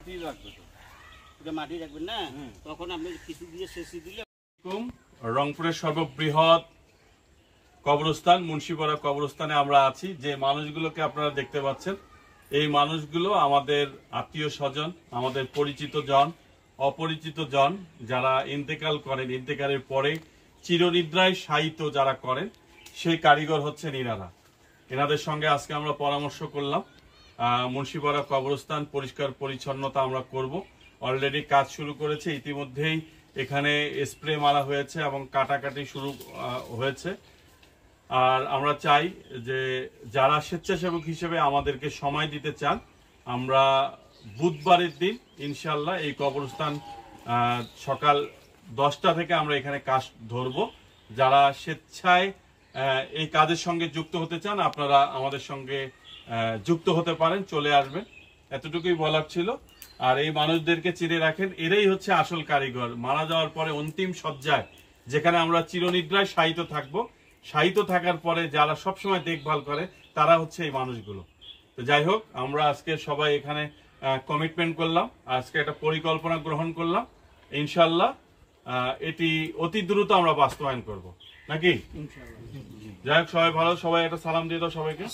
মাটি রাখবেন না, তখন আপনি কিছু দিয়ে শেষে দিলে। রংপুরের সর্ববৃহৎ কবরস্থান মুন্সিপাড়া কবরস্থানে আমরা আছি। যে মানুষগুলোকে আপনারা দেখতে পাচ্ছেন, এই মানুষগুলো আমাদের আত্মীয় স্বজন, আমাদের পরিচিত জন, অপরিচিত জন, যারা ইন্তেকাল করেন, ইন্তেকালের পরে চিরনিদ্রায় শায়িত যারা করেন, সেই কারিগর হচ্ছেন ইনারা। এনাদের সঙ্গে আজকে আমরা পরামর্শ করলাম। মুন্সিপাড়া কবরস্থান পরিষ্কার পরিচ্ছন্নতা আমরা করব। অলরেডি কাজ শুরু করেছে, ইতিমধ্যেই এখানে স্প্রে মারা হয়েছে এবং কাটাকাটি শুরু হয়েছে। আর আমরা চাই যে যারা স্বেচ্ছাসেবক হিসেবে আমাদেরকে সময় দিতে চান, আমরা বুধবারের দিন ইনশাল্লাহ এই কবরস্থান সকাল 10টা থেকে আমরা এখানে কাজ ধরব। যারা স্বেচ্ছায় এই কাজের সঙ্গে যুক্ত হতে চান, আপনারা আমাদের সঙ্গে যুক্ত হতে পারেন, চলে আসবেন। এতটুকুই বলার ছিল। আর এই মানুষদেরকে চিনে রাখেন, এরাই হচ্ছে আসল কারিগর। মারা যাওয়ার পরে অন্তিম সজ্জায় যেখানে আমরা চিরনিদ্রায় শায়িত থাকব, শায়িত থাকার পরে যারা সবসময় দেখভাল করে তারা হচ্ছে এই মানুষগুলো। তো যাই হোক, আমরা আজকে সবাই এখানে কমিটমেন্ট করলাম, আজকে একটা পরিকল্পনা গ্রহণ করলাম। ইনশাল্লাহ এটি অতি দ্রুত আমরা বাস্তবায়ন করব, নাকি? যাই হোক, সবাই ভালো, সবাই একটা সালাম দিয়ে দাও সবাইকে।